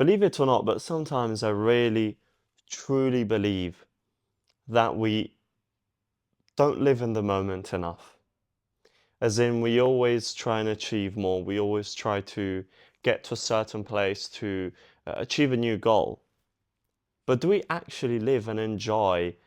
Believe it or not, but sometimes I really, truly believe that we don't live in the moment enough. As in, we always try and achieve more. We always try to get to a certain place to achieve a new goal. But do we actually live and enjoy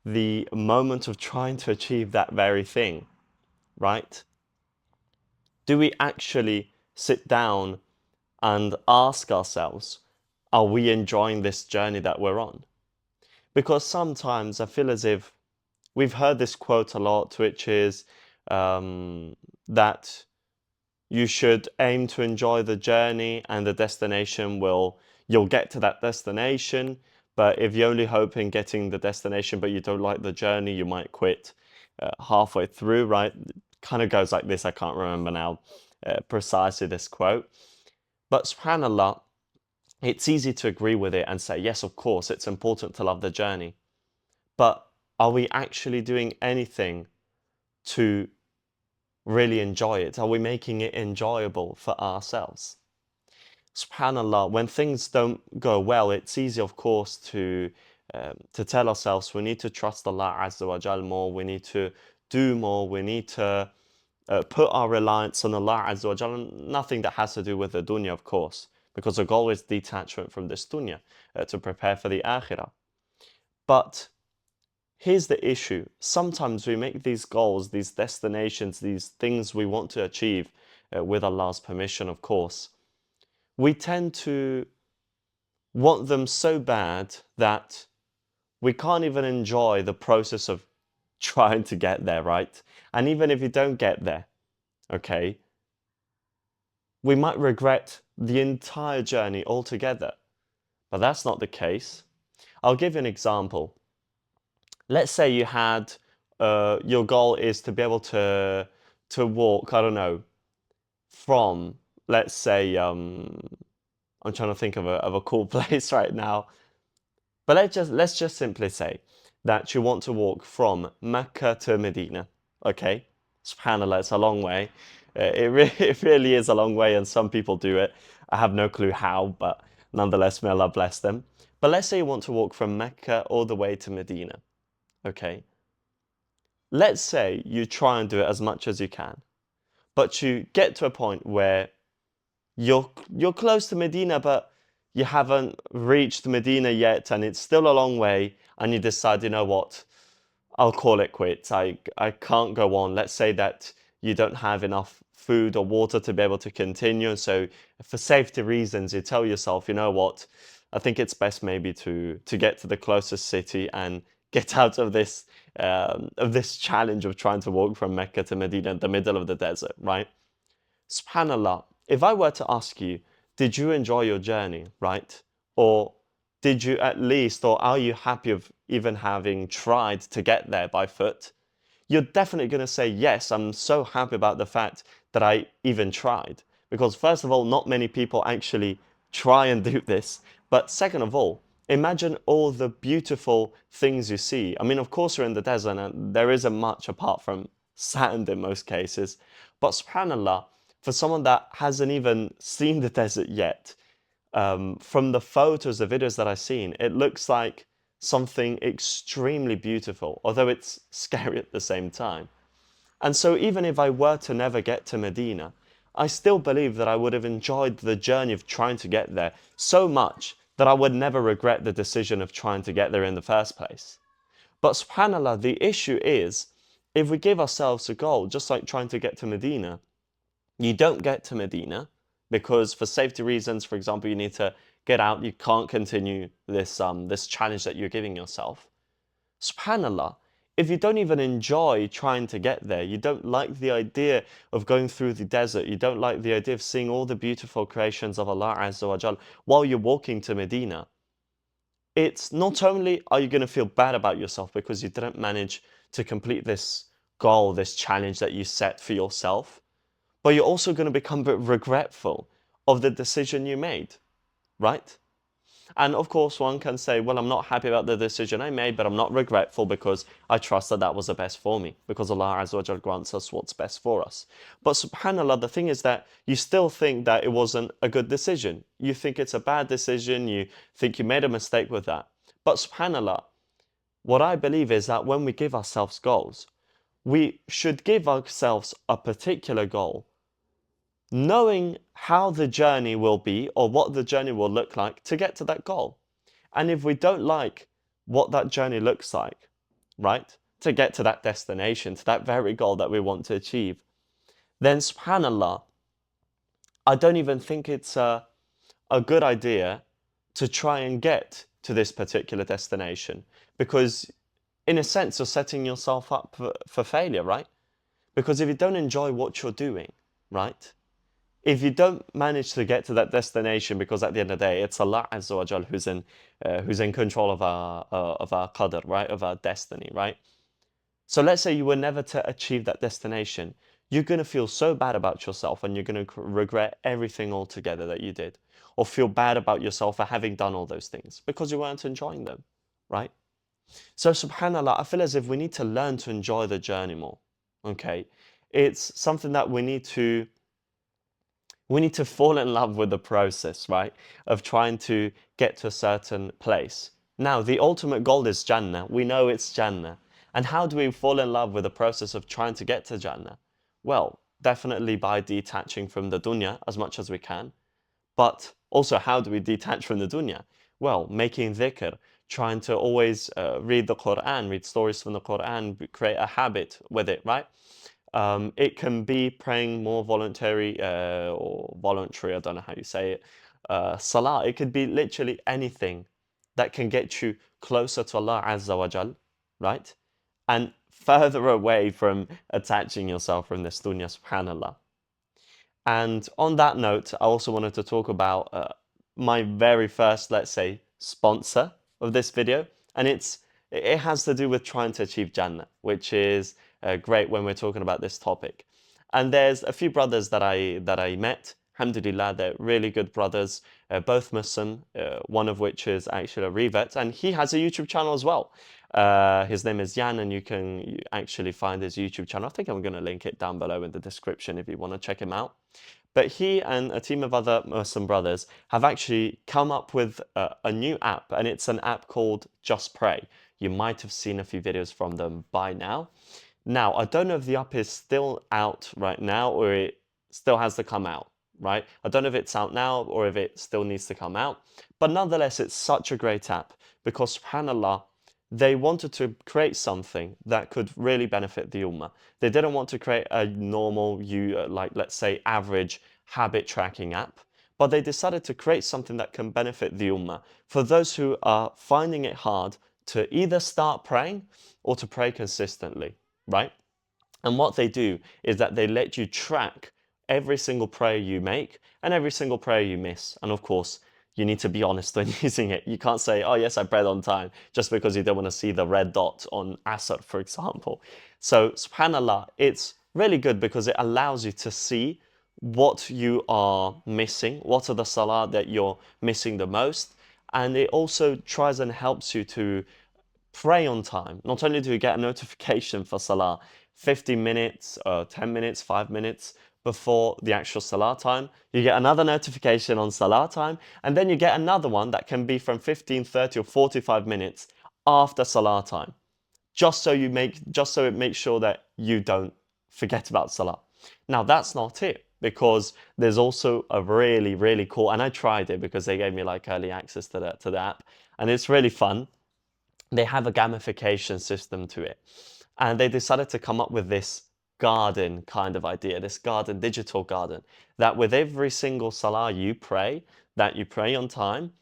the moment of trying to achieve that very thing, right? Do we actually sit down and ask ourselves, are we enjoying this journey that we're on? Because sometimes I feel as if we've heard this quote a lot, which is that you should aim to enjoy the journey and the destination you'll get to that destination. But if you only hope in getting the destination, but you don't like the journey, you might quit halfway through, right? Kind of goes like this. I can't remember now precisely this quote. But subhanAllah, it's easy to agree with it and say, yes, of course, it's important to love the journey. But are we actually doing anything to really enjoy it? Are we making it enjoyable for ourselves? SubhanAllah, when things don't go well, it's easy, of course, to tell ourselves we need to trust Allah Azza wa Jal more, we need to do more, we need to put our reliance on Allah Azza wa Jal, nothing that has to do with the dunya, of course, because the goal is detachment from this dunya to prepare for the akhirah. But here's the issue. Sometimes we make these goals, these destinations, these things we want to achieve with Allah's permission, of course. We tend to want them so bad that we can't even enjoy the process of trying to get there, right? And even if you don't get there, okay, we might regret the entire journey altogether. But that's not the case. I'll give you an example. Let's say you had your goal is to be able to walk, I don't know, from, let's say, I'm trying to think of a cool place right now. But let's just simply say that you want to walk from Mecca to Medina. Okay, subhanallah, it's a long way. It really is a long way, and some people do it. I have no clue how, but nonetheless, may Allah bless them. But let's say you want to walk from Mecca all the way to Medina. Okay, let's say you try and do it as much as you can, but you get to a point where you're close to Medina, but you haven't reached Medina yet, and it's still a long way, and you decide, you know what, I'll call it quits. I can't go on. Let's say that you don't have enough food or water to be able to continue. So for safety reasons, you tell yourself, you know what, I think it's best maybe to get to the closest city and get out of this challenge of trying to walk from Mecca to Medina in the middle of the desert, right? SubhanAllah, if I were to ask you, did you enjoy your journey, right? Or did you at least, or are you happy of even having tried to get there by foot? You're definitely going to say, yes, I'm so happy about the fact that I even tried. Because first of all, not many people actually try and do this. But second of all, imagine all the beautiful things you see. I mean, of course, you're in the desert and there isn't much apart from sand in most cases. But subhanAllah, for someone that hasn't even seen the desert yet, from the photos, the videos that I've seen, it looks like something extremely beautiful, although it's scary at the same time. And so even if I were to never get to Medina, I still believe that I would have enjoyed the journey of trying to get there so much that I would never regret the decision of trying to get there in the first place. But subhanAllah, the issue is, if we give ourselves a goal, just like trying to get to Medina, you don't get to Medina because for safety reasons, for example, you need to get out, you can't continue this challenge that you're giving yourself. SubhanAllah, if you don't even enjoy trying to get there, you don't like the idea of going through the desert, you don't like the idea of seeing all the beautiful creations of Allah Azza wa Jal while you're walking to Medina, it's not only are you going to feel bad about yourself because you didn't manage to complete this goal, this challenge that you set for yourself, but you're also going to become a bit regretful of the decision you made, right? And of course, one can say, well, I'm not happy about the decision I made, but I'm not regretful because I trust that that was the best for me, because Allah Azza wa Jal grants us what's best for us. But subhanAllah, the thing is that you still think that it wasn't a good decision. You think it's a bad decision, you think you made a mistake with that. But subhanAllah, what I believe is that when we give ourselves goals, we should give ourselves a particular goal, knowing how the journey will be or what the journey will look like to get to that goal. And if we don't like what that journey looks like, right, to get to that destination, to that very goal that we want to achieve, then subhanAllah, I don't even think it's a good idea to try and get to this particular destination, because in a sense you're setting yourself up for failure, right? Because if you don't enjoy what you're doing, right, if you don't manage to get to that destination, because at the end of the day it's Allah Azza wa Jal who's in control of our qadr, right, of our destiny, right? So let's say you were never to achieve that destination, you're going to feel so bad about yourself and you're going to regret everything altogether that you did, or feel bad about yourself for having done all those things because you weren't enjoying them, right? So subhanAllah, I feel as if we need to learn to enjoy the journey more. Okay, it's something that we need to fall in love with the process, right? Of trying to get to a certain place. Now, the ultimate goal is Jannah. We know it's Jannah. And how do we fall in love with the process of trying to get to Jannah? Well, definitely by detaching from the dunya as much as we can. But also, how do we detach from the dunya? Well, making dhikr, trying to always read the Quran, read stories from the Quran, create a habit with it, right? It can be praying more voluntary or voluntary, I don't know how you say it, salah. It could be literally anything that can get you closer to Allah Azza wa Jal, right? And further away from attaching yourself from this dunya, subhanAllah. And on that note, I also wanted to talk about my very first, let's say, sponsor of this video. And it has to do with trying to achieve Jannah, which is great when we're talking about this topic. And there's a few brothers that I met. Alhamdulillah, they're really good brothers, both Muslim, one of which is actually a revert, and he has a YouTube channel as well. His name is Jan, and you can actually find his YouTube channel. I think I'm going to link it down below in the description if you want to check him out. But he and a team of other Muslim brothers have actually come up with a new app, and it's an app called Just Pray. You might have seen a few videos from them by now. Now, I don't know if the app is still out right now or it still has to come out, right? I don't know if it's out now or if it still needs to come out. But nonetheless, it's such a great app because, subhanAllah, they wanted to create something that could really benefit the ummah. They didn't want to create a normal, like let's say, average habit tracking app, but they decided to create something that can benefit the ummah for those who are finding it hard to either start praying or to pray consistently, right? And what they do is that they let you track every single prayer you make and every single prayer you miss. And of course, you need to be honest when using it. You can't say, oh yes, I prayed on time, just because you don't want to see the red dot on Asr, for example. So subhanAllah, it's really good because it allows you to see what you are missing, what are the salah that you're missing the most. And it also tries and helps you to pray on time. Not only do you get a notification for Salah 15 minutes, 10 minutes, 5 minutes before the actual Salah time, you get another notification on Salah time, and then you get another one that can be from 15, 30, or 45 minutes after Salah time, just so it makes sure that you don't forget about Salah. Now that's not it, because there's also a really, really cool, and I tried it because they gave me like early access to the app, and it's really fun. They have a gamification system to it. And they decided to come up with this garden kind of idea, this garden, digital garden, that with every single salah you pray, that you pray on time,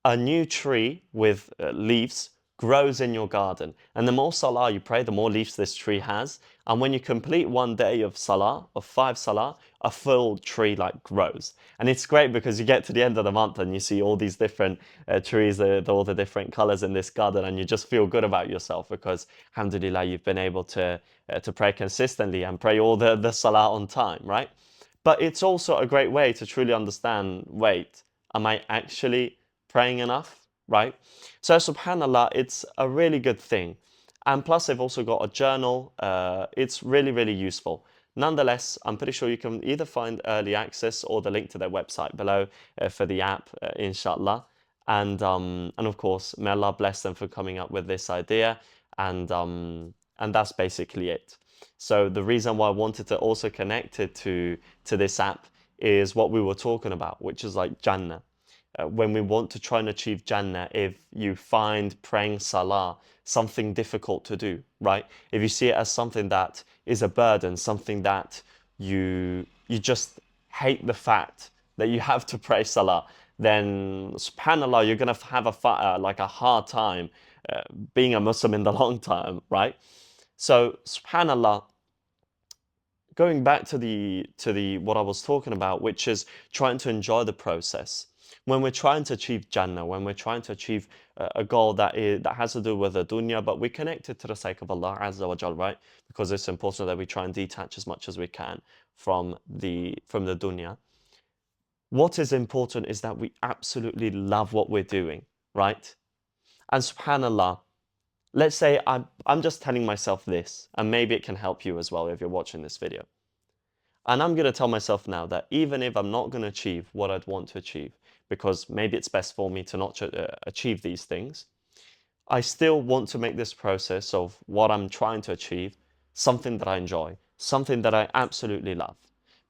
a new tree with leaves grows in your garden. And the more salah you pray, the more leaves this tree has. And when you complete one day of salah, of 5 salah, a full tree like grows. And it's great because you get to the end of the month and you see all these different trees, all the different colors in this garden, and you just feel good about yourself because, alhamdulillah, you've been able to pray consistently and pray all the salah on time, right? But it's also a great way to truly understand, wait, am I actually praying enough, right? So subhanallah, it's a really good thing. And plus they've also got a journal. It's really, really useful. Nonetheless, I'm pretty sure you can either find early access or the link to their website below for the app, inshallah. And of course, may Allah bless them for coming up with this idea. And that's basically it. So the reason why I wanted to also connect it to this app is what we were talking about, which is like Jannah. When we want to try and achieve Jannah, if you find praying Salah something difficult to do, right? If you see it as something that is a burden, something that you just hate the fact that you have to pray Salah, then subhanallah, you're gonna have like a hard time being a Muslim in the long term, right? So subhanallah, going back to the what I was talking about, which is trying to enjoy the process. When we're trying to achieve Jannah, when we're trying to achieve a goal that has to do with the dunya, but we connect it to the sake of Allah Azza wa Jal, right? Because it's important that we try and detach as much as we can from the dunya. What is important is that we absolutely love what we're doing, right? And subhanallah, let's say I'm just telling myself this, and maybe it can help you as well if you're watching this video. And I'm going to tell myself now that even if I'm not going to achieve what I'd want to achieve, because maybe it's best for me to not achieve these things, I still want to make this process of what I'm trying to achieve something that I enjoy, something that I absolutely love.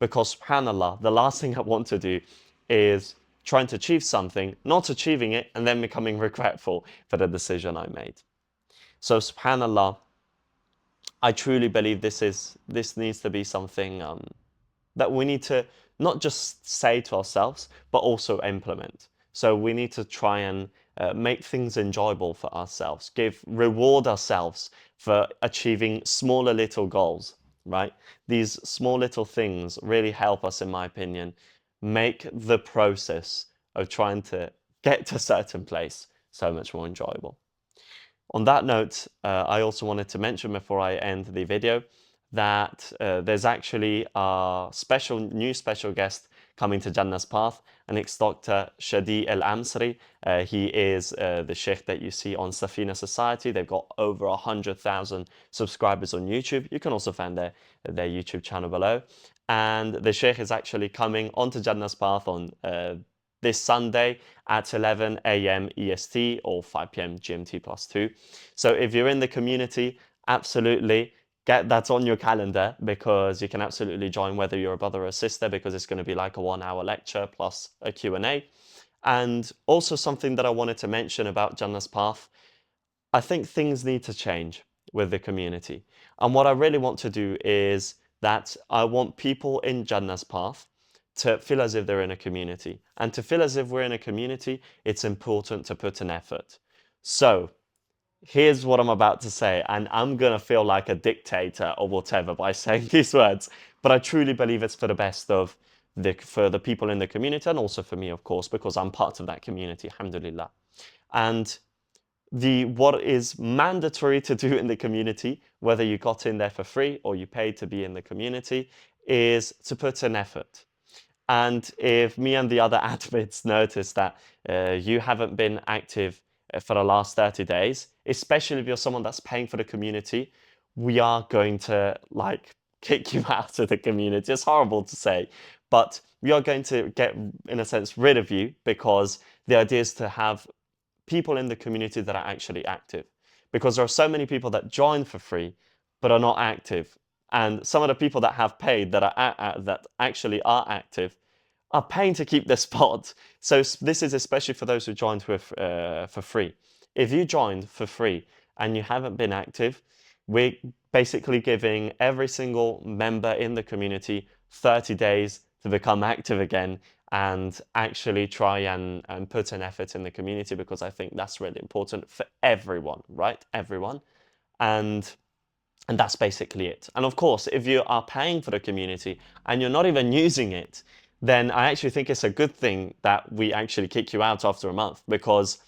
Because subhanAllah, the last thing I want to do is trying to achieve something, not achieving it, and then becoming regretful for the decision I made. So subhanAllah, I truly believe this needs to be something that we need to not just say to ourselves, but also implement. So we need to try and make things enjoyable for ourselves, reward ourselves for achieving smaller little goals, right? These small little things really help us, in my opinion, make the process of trying to get to a certain place so much more enjoyable. On that note, I also wanted to mention before I end the video that there's actually a new special guest coming to Jannah's Path, and it's Dr. SHADEE ELAMSRY. He is the sheikh that you see on Safina Society. They've got over 100,000 subscribers on YouTube. You can also find their YouTube channel below. And the sheikh is actually coming onto Jannah's Path on this Sunday at 11 a.m. EST or 5 p.m. GMT +2. So if you're in the community, absolutely get that on your calendar, because you can absolutely join whether you're a brother or a sister, because it's going to be like a 1-hour lecture plus a Q&A. And also something that I wanted to mention about Jannah's Path, I think things need to change with the community. And what I really want to do is that I want people in Jannah's Path to feel as if they're in a community. And to feel as if we're in a community, it's important to put an effort. So here's what I'm about to say, and I'm gonna feel like a dictator or whatever by saying these words, but I truly believe it's for the best of for the people in the community, and also for me, of course, because I'm part of that community, alhamdulillah. And what is mandatory to do in the community, whether you got in there for free or you paid to be in the community, is to put an effort. And if me and the other admins notice that you haven't been active for the last 30 days, especially if you're someone that's paying for the community, we are going to like kick you out of the community. It's horrible to say, but we are going to get, in a sense, rid of you, because the idea is to have people in the community that are actually active. Because there are so many people that join for free, but are not active. And some of the people that have paid that actually are active are paying to keep their spot. So this is especially for those who joined for free. If you joined for free and you haven't been active, we're basically giving every single member in the community 30 days to become active again and actually try and put an effort in the community, because I think that's really important for everyone, right? Everyone. And that's basically it. And of course, if you are paying for the community and you're not even using it, then I actually think it's a good thing that we actually kick you out after a month, because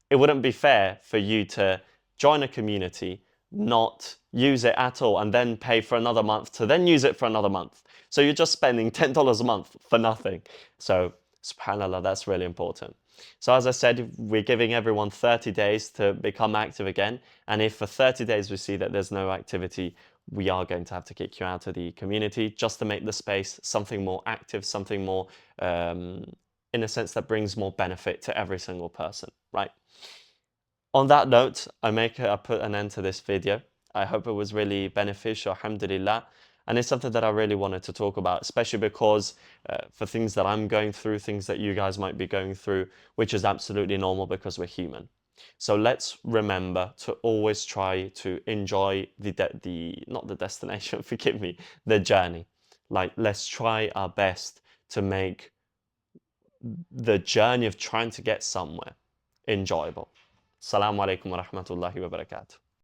it wouldn't be fair for you to join a community, not use it at all, and then pay for another month to then use it for another month. So you're just spending $10 a month for nothing. So subhanAllah, that's really important. So as I said, we're giving everyone 30 days to become active again. And if for 30 days we see that there's no activity, we are going to have to kick you out of the community just to make the space something more active, something more, in a sense that brings more benefit to every single person, right? On that note, I put an end to this video. I hope it was really beneficial, alhamdulillah. And it's something that I really wanted to talk about, especially because for things that I'm going through, things that you guys might be going through, which is absolutely normal because we're human. So let's remember to always try to enjoy not the destination, forgive me, the journey. Like, let's try our best to make the journey of trying to get somewhere enjoyable. Assalamu alaikum wa rahmatullahi wa barakatuh.